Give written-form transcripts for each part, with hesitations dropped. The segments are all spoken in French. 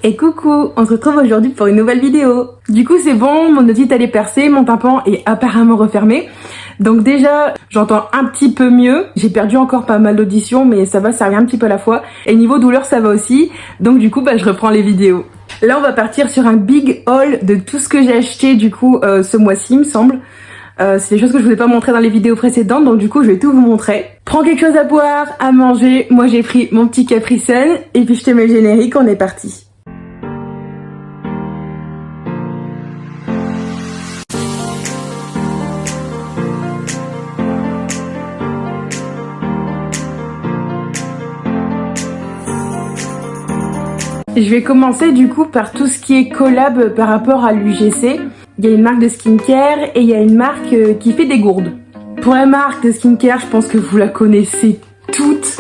Et coucou, on se retrouve aujourd'hui pour une nouvelle vidéo. Du coup c'est bon, mon otite elle est percée, mon tympan est apparemment refermé. Donc déjà, j'entends un petit peu mieux. J'ai perdu encore pas mal d'audition, mais ça va, ça revient un petit peu à la fois. Et niveau douleur, ça va aussi. Donc du coup, je reprends les vidéos. Là, on va partir sur un big haul de tout ce que j'ai acheté du coup ce mois-ci, il me semble. C'est des choses que je vous ai pas montré dans les vidéos précédentes, donc du coup, je vais tout vous montrer. Prends quelque chose à boire, à manger. Moi, j'ai pris mon petit Capri Sun et puis je te mets le générique, on est parti. Je vais commencer du coup par tout ce qui est collab par rapport à l'UGC. Il y a une marque de skincare et il y a une marque qui fait des gourdes. Pour la marque de skincare, je pense que vous la connaissez toutes.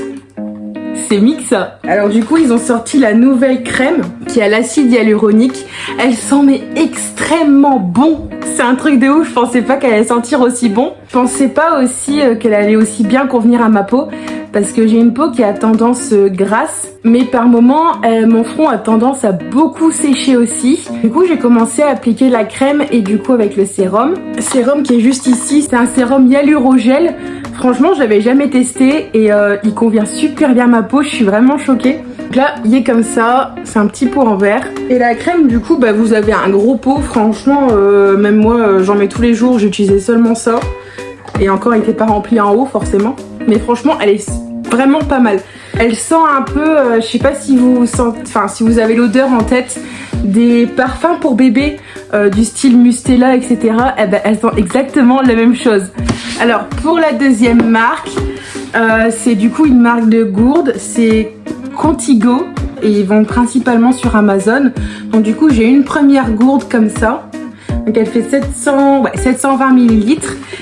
C'est Mixa. Alors du coup, ils ont sorti la nouvelle crème qui a l'acide hyaluronique. Elle sent mais extrêmement bon. C'est un truc de ouf, je pensais pas qu'elle allait sentir aussi bon. Je pensais pas aussi qu'elle allait aussi bien convenir à ma peau. Parce que j'ai une peau qui a tendance grasse, mais par moments, mon front a tendance à beaucoup sécher aussi. Du coup, j'ai commencé à appliquer la crème et du coup avec le sérum. Le sérum qui est juste ici, c'est un sérum hyalurogel. Franchement, je l'avais jamais testé et il convient super bien à ma peau, je suis vraiment choquée. Donc là, il est comme ça, c'est un petit pot en verre. Et la crème, du coup, vous avez un gros pot. Franchement, même moi, j'en mets tous les jours, j'utilisais seulement ça. Et encore, il n'était pas rempli en haut, forcément. Mais franchement, elle est vraiment pas mal. Elle sent un peu, je sais pas si vous sentez, si vous avez l'odeur en tête des parfums pour bébé du style Mustela, etc. Elle sent exactement la même chose. Alors pour la deuxième marque, c'est du coup une marque de gourde, c'est Contigo et ils vont principalement sur Amazon. Donc du coup j'ai une première gourde comme ça. Donc elle fait 720 ml.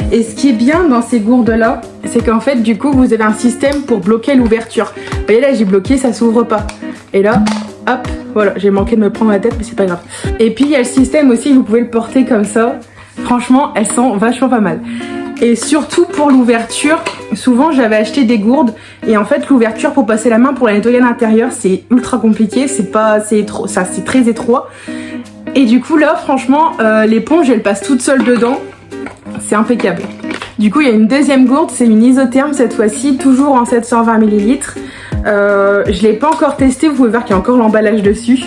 Et ce qui est bien dans ces gourdes là, c'est qu'en fait du coup vous avez un système pour bloquer l'ouverture. Vous voyez là j'ai bloqué, ça s'ouvre pas. Et là, hop, voilà, j'ai manqué de me prendre la tête mais c'est pas grave. Et puis il y a le système aussi, vous pouvez le porter comme ça. Franchement, elles sont vachement pas mal. Et surtout pour l'ouverture, souvent j'avais acheté des gourdes et en fait l'ouverture pour passer la main pour la nettoyer à l'intérieur c'est ultra compliqué, c'est très étroit. Et du coup là franchement l'éponge elle passe toute seule dedans, c'est impeccable. Du coup il y a une deuxième gourde, c'est une isotherme cette fois-ci, toujours en 720 ml. Je l'ai pas encore testé, vous pouvez voir qu'il y a encore l'emballage dessus.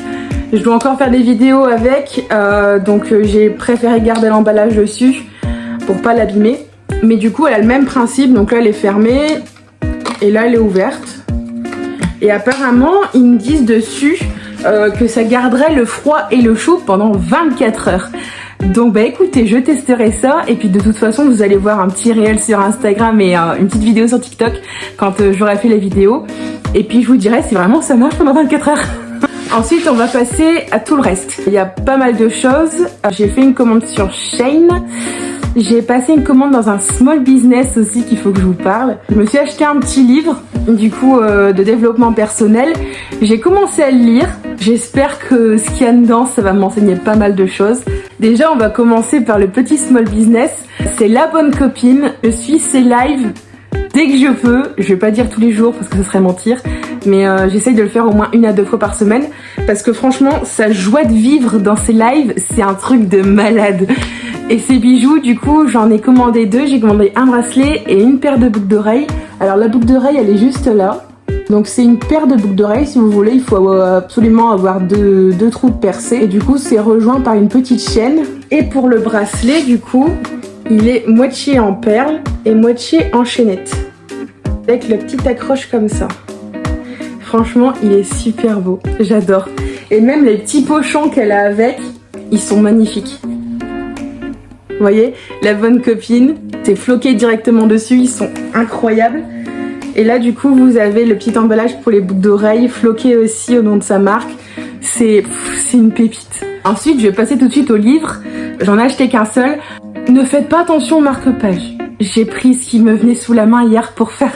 Je dois encore faire des vidéos avec, donc j'ai préféré garder l'emballage dessus pour pas l'abîmer. Mais du coup elle a le même principe, donc là elle est fermée et là elle est ouverte. Et apparemment ils me disent dessus que ça garderait le froid et le chaud pendant 24 heures. Donc écoutez, je testerai ça et puis de toute façon vous allez voir un petit réel sur Instagram et une petite vidéo sur TikTok quand j'aurai fait les vidéos. Et puis je vous dirai si vraiment ça marche pendant 24 heures. Ensuite on va passer à tout le reste. Il y a pas mal de choses. J'ai fait une commande sur Shein. J'ai passé une commande dans un small business aussi qu'il faut que je vous parle. Je me suis acheté un petit livre du coup de développement personnel. J'ai commencé à le lire. J'espère que ce qu'il y a dedans ça va m'enseigner pas mal de choses. Déjà on va commencer par le petit small business. C'est La Bonne Copine. Je suis ses lives dès que je peux. Je vais pas dire tous les jours parce que ce serait mentir. Mais j'essaye de le faire au moins 1 à 2 fois par semaine. Parce que franchement sa joie de vivre dans ses lives c'est un truc de malade. Et ces bijoux, du coup, j'en ai commandé 2. J'ai commandé un bracelet et une paire de boucles d'oreilles. Alors la boucle d'oreille, elle est juste là. Donc c'est une paire de boucles d'oreilles. Si vous voulez, il faut absolument avoir deux trous percés. Et du coup, c'est rejoint par une petite chaîne. Et pour le bracelet, du coup, il est moitié en perles et moitié en chaînette. Avec la petite accroche comme ça. Franchement, il est super beau. J'adore. Et même les petits pochons qu'elle a avec, ils sont magnifiques. Vous voyez, La Bonne Copine, c'est floqué directement dessus, ils sont incroyables. Et là du coup vous avez le petit emballage pour les boucles d'oreilles, floqué aussi au nom de sa marque. C'est une pépite. Ensuite je vais passer tout de suite au livre, j'en ai acheté qu'un seul. Ne faites pas attention au marque-page. J'ai pris ce qui me venait sous la main hier pour faire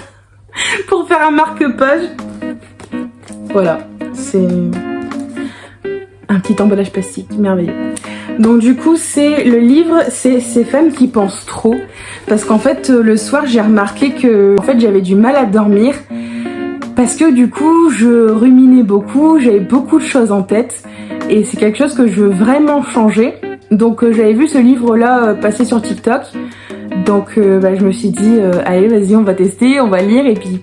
un marque-page. Voilà, c'est un petit emballage plastique, merveilleux. Donc du coup c'est le livre, c'est Ces femmes qui pensent trop. Parce qu'en fait le soir j'ai remarqué que j'avais du mal à dormir. parce que du coup je ruminais beaucoup, j'avais beaucoup de choses en tête et c'est quelque chose que je veux vraiment changer. Donc j'avais vu ce livre là passer sur TikTok, donc je me suis dit allez vas-y on va tester, on va lire et puis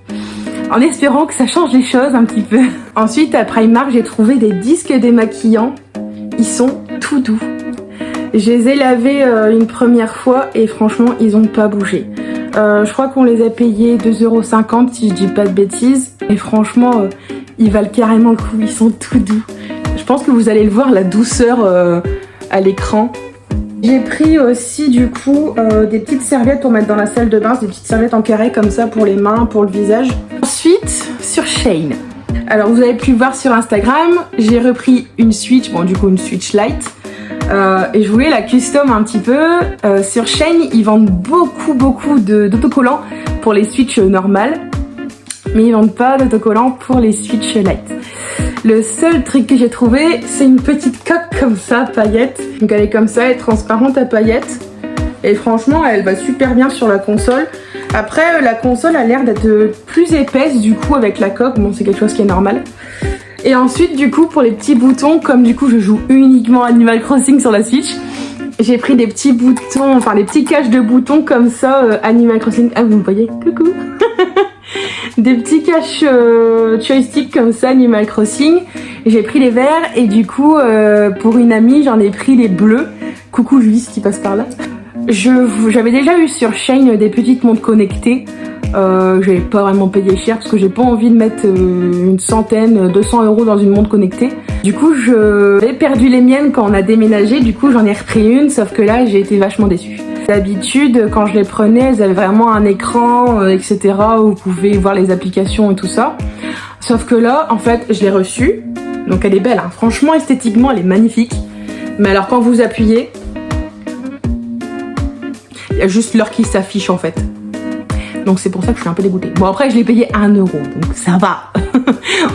en espérant que ça change les choses un petit peu. Ensuite à Primark j'ai trouvé des disques démaquillants, ils sont tout doux. Je les ai lavés une première fois et franchement ils ont pas bougé. Je crois qu'on les a payés 2,50 € si je dis pas de bêtises. Et franchement, ils valent carrément le coup, ils sont tout doux. Je pense que vous allez le voir, la douceur à l'écran. J'ai pris aussi du coup des petites serviettes pour mettre dans la salle de bain, des petites serviettes en carré comme ça pour les mains, pour le visage. Ensuite, sur Shein. Alors vous avez pu voir sur Instagram, j'ai repris une Switch, bon du coup une Switch Lite. Et je voulais la custom un petit peu. Sur Shein, ils vendent beaucoup d'autocollants pour les Switch normales, mais ils vendent pas d'autocollants pour les Switch Lite. Le seul truc que j'ai trouvé, c'est une petite coque comme ça, paillettes. Donc elle est comme ça, elle est transparente à paillettes. Et franchement, elle va super bien sur la console. Après, la console a l'air d'être plus épaisse du coup avec la coque. Bon, c'est quelque chose qui est normal. Et ensuite du coup pour les petits boutons, comme du coup je joue uniquement Animal Crossing sur la Switch, j'ai pris des petits boutons, enfin des petits caches de boutons comme ça Animal Crossing. Ah vous me voyez, coucou. Des petits caches joystick comme ça Animal Crossing. J'ai pris les verts et du coup pour une amie j'en ai pris les bleus. Coucou Julie qui passe par là. J'avais déjà eu sur Shein des petites montres connectées. J'avais pas vraiment payé cher parce que j'ai pas envie de mettre une centaine, 200 € dans une montre connectée. Du coup, j'avais perdu les miennes quand on a déménagé, du coup j'en ai repris une, sauf que là j'ai été vachement déçue. D'habitude, quand je les prenais, elles avaient vraiment un écran, etc. où vous pouvez voir les applications et tout ça. Sauf que là, en fait, je l'ai reçue, donc elle est belle, hein. Franchement, esthétiquement, elle est magnifique. Mais alors quand vous appuyez, il y a juste l'heure qui s'affiche en fait. Donc c'est pour ça que je suis un peu dégoûtée. Bon après je l'ai payé 1 €, donc ça va.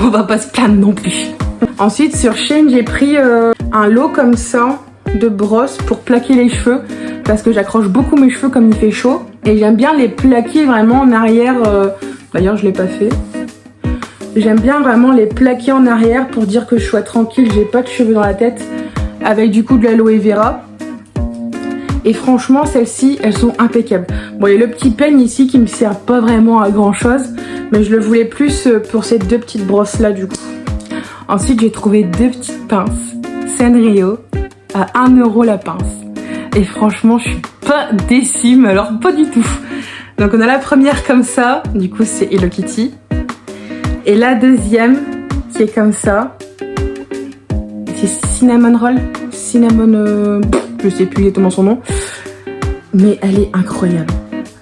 On va pas se plaindre non plus. Ensuite sur Shein j'ai pris un lot comme ça de brosses pour plaquer les cheveux. Parce que j'accroche beaucoup mes cheveux comme il fait chaud. Et j'aime bien les plaquer vraiment en arrière. D'ailleurs je l'ai pas fait. J'aime bien vraiment les plaquer en arrière pour dire que je sois tranquille, j'ai pas de cheveux dans la tête. Avec du coup de l'aloe vera. Et franchement, celles-ci, elles sont impeccables. Bon, il y a le petit peigne ici qui me sert pas vraiment à grand chose, mais je le voulais plus pour ces deux petites brosses-là du coup. Ensuite, j'ai trouvé deux petites pinces Sanrio à 1 € la pince. Et franchement, je suis pas déçue, mais alors pas du tout. Donc on a la première comme ça, du coup c'est Hello Kitty. Et la deuxième qui est comme ça, c'est Cinnamon Roll. Cinnamon... je sais plus exactement son nom, mais elle est incroyable,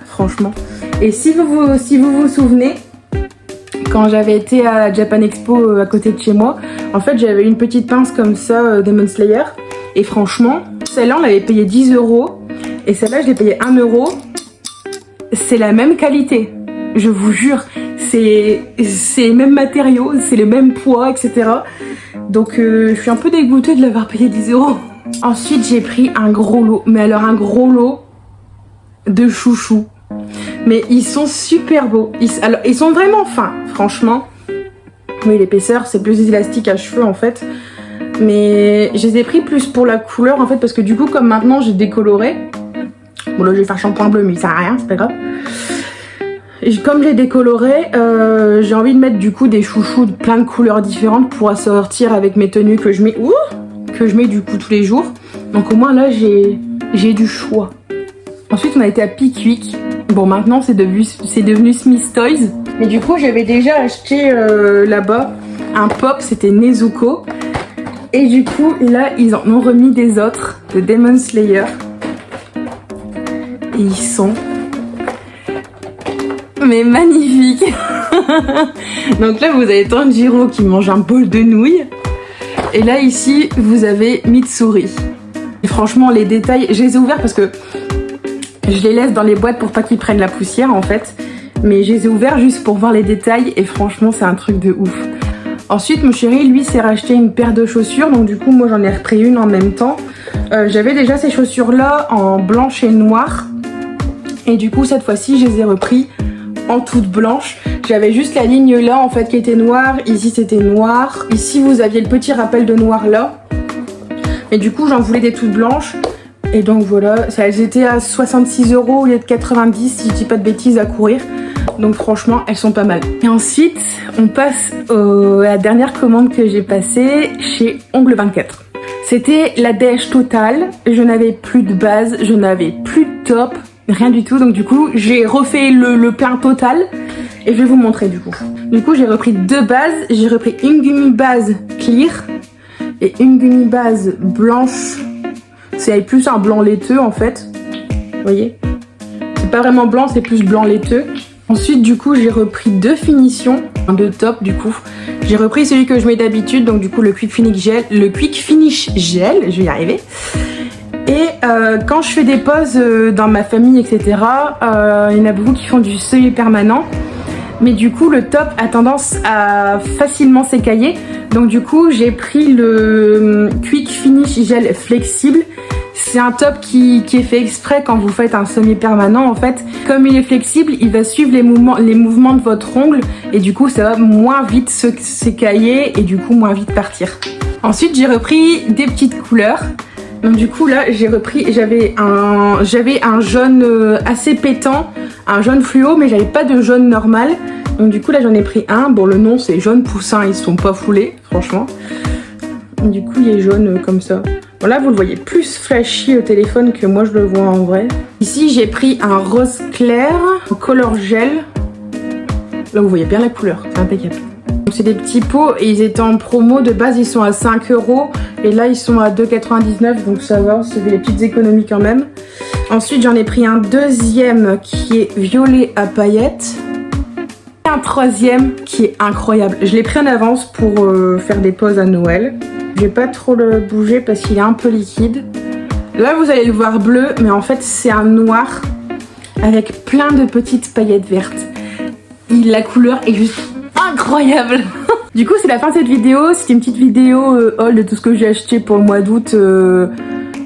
franchement. Et si vous vous souvenez, quand j'avais été à Japan Expo à côté de chez moi, en fait j'avais une petite pince comme ça Demon Slayer, et franchement, celle-là on l'avait payé 10 €, et celle-là je l'ai payé 1 €. C'est la même qualité, je vous jure, c'est les mêmes matériaux, c'est les mêmes poids, etc. Donc je suis un peu dégoûtée de l'avoir payé 10 €. Ensuite j'ai pris un gros lot, mais alors un gros lot de chouchous. Mais ils sont super beaux, ils sont vraiment fins, franchement. Oui, l'épaisseur c'est plus élastique à cheveux en fait. Mais je les ai pris plus pour la couleur en fait, parce que du coup comme maintenant j'ai décoloré. Bon là je vais faire shampoing bleu mais ça sert à rien, c'est pas grave. Et comme j'ai décoloré, j'ai envie de mettre du coup des chouchous de plein de couleurs différentes pour assortir avec mes tenues que je mets. Que je mets du coup tous les jours. Donc au moins là j'ai du choix. Ensuite on a été à Pickwick. Bon maintenant c'est devenu Smith Toys. Mais du coup j'avais déjà acheté là-bas un pop, c'était Nezuko. Et du coup là ils en ont remis des autres de Demon Slayer. Et ils sont mais magnifiques. Donc là vous avez Tanjiro qui mange un bol de nouilles. Et là ici vous avez Mitsuri. Et franchement les détails, je les ai ouverts parce que je les laisse dans les boîtes pour pas qu'ils prennent la poussière en fait. Mais je les ai ouverts juste pour voir les détails et franchement c'est un truc de ouf. Ensuite mon chéri lui s'est racheté une paire de chaussures, donc du coup moi j'en ai repris une en même temps. J'avais déjà ces chaussures là en blanche et noir. Et du coup cette fois-ci je les ai repris en toute blanche. J'avais juste la ligne là en fait qui était noire, ici c'était noir. Ici vous aviez le petit rappel de noir là. Et du coup j'en voulais des toutes blanches. Et donc voilà, elles étaient à 66 € au lieu de 90 si je dis pas de bêtises à courir. Donc franchement elles sont pas mal. Et ensuite on passe à la dernière commande que j'ai passée chez Ongle 24. C'était la dèche totale, je n'avais plus de base, je n'avais plus de top, rien du tout. Donc du coup j'ai refait le plein total et je vais vous montrer du coup. Du coup j'ai repris deux bases, j'ai repris une gummy base clear et une gummy base blanche. C'est plus un blanc laiteux en fait, vous voyez. C'est pas vraiment blanc, c'est plus blanc laiteux. Ensuite du coup j'ai repris deux finitions, deux tops du coup. J'ai repris celui que je mets d'habitude, donc du coup le Quick Finish Gel, je vais y arriver. Et quand je fais des pauses dans ma famille, etc., il y en a beaucoup qui font du semi-permanent. Mais du coup le top a tendance à facilement s'écailler. Donc du coup j'ai pris le Quick Finish Gel flexible. C'est un top qui est fait exprès quand vous faites un semi-permanent en fait. Comme il est flexible, il va suivre les mouvements de votre ongle et du coup ça va moins vite s'écailler et du coup moins vite partir. Ensuite j'ai repris des petites couleurs. Donc du coup là j'avais un jaune assez pétant, un jaune fluo, mais j'avais pas de jaune normal. Donc du coup là j'en ai pris un. Bon le nom c'est jaune poussin, ils sont pas foulés franchement. Du coup il est jaune comme ça. Bon là vous le voyez plus flashy au téléphone que moi je le vois en vrai. Ici j'ai pris un rose clair en color gel. Là vous voyez bien la couleur, c'est impeccable. C'est des petits pots et ils étaient en promo. De base ils sont à 5 € et là ils sont à 2,99 €, donc ça va, c'est des petites économies quand même. Ensuite j'en ai pris un deuxième qui est violet à paillettes. Et un troisième qui est incroyable. Je l'ai pris en avance pour faire des pauses à Noël. Je vais pas trop le bouger parce qu'il est un peu liquide. Là vous allez le voir bleu, mais en fait c'est un noir avec plein de petites paillettes vertes. La couleur est juste incroyable. Du coup c'est la fin de cette vidéo. C'était une petite vidéo haul de tout ce que j'ai acheté pour le mois d'août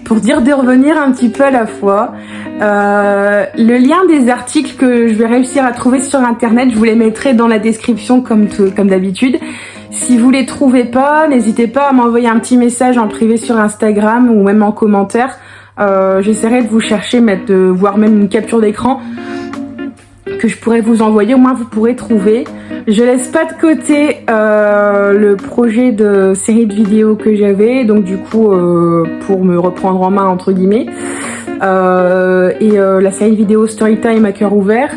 pour dire de revenir un petit peu à la fois. Le lien des articles que je vais réussir à trouver sur internet, je vous les mettrai dans la description comme d'habitude. Si vous les trouvez pas, n'hésitez pas à m'envoyer un petit message en privé sur Instagram ou même en commentaire. J'essaierai de vous chercher, voire même une capture d'écran que je pourrais vous envoyer, au moins vous pourrez trouver. Je laisse pas de côté le projet de série de vidéos que j'avais, donc du coup pour me reprendre en main entre guillemets, la série de vidéos Storytime à cœur ouvert.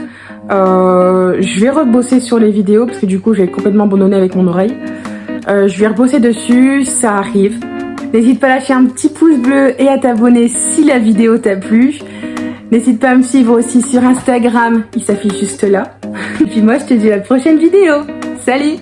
Je vais rebosser sur les vidéos parce que du coup j'ai complètement abandonné avec mon oreille. Je vais rebosser dessus, ça arrive. N'hésite pas à lâcher un petit pouce bleu et à t'abonner si la vidéo t'a plu. N'hésite pas à me suivre aussi sur Instagram, il s'affiche juste là. Et puis moi je te dis à la prochaine vidéo. Salut!